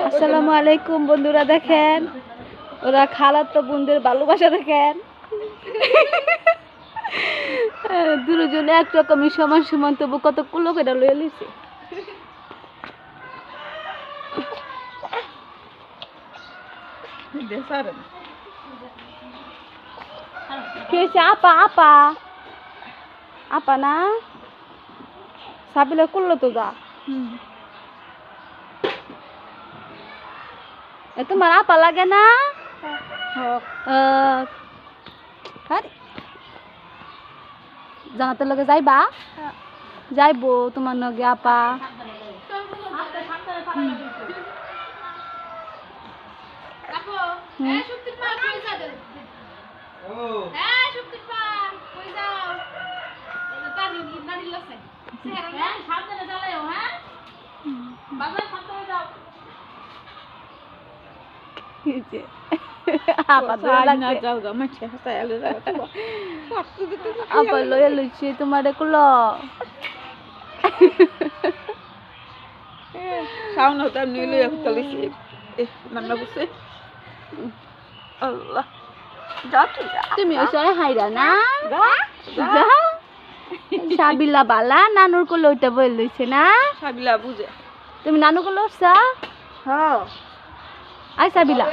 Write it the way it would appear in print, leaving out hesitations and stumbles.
আসসালামু আলাইকুম বন্ধুরা, দেখেন ওরা খালাতো বোনদের ভালোবাসা দেখেন। দুজনে একরকমই সমান সমান, তবু কত কুলো করে লয়ে লিছে। আপা আপা আপা না সাবিলা করলো তো যা। তোমার আপা লাগে না? জানাতে লগে যাইবা? যাইবো তোমার লগে আপা। আপা লয়ে লইছি তোমারে কুলো। সাউন্ড হতে নিলে একটা লিখি রান্না করছে। আল্লাহ যা তুই যা, তুমি ওই সরে হাইরা না যাও। সাবিলা বালা নানুর কোলে ওইটা বই লইছে না? সাবিলা বুঝে তুমি নানু কোলে উঠছা? হ্যাঁ। আই সাবিলা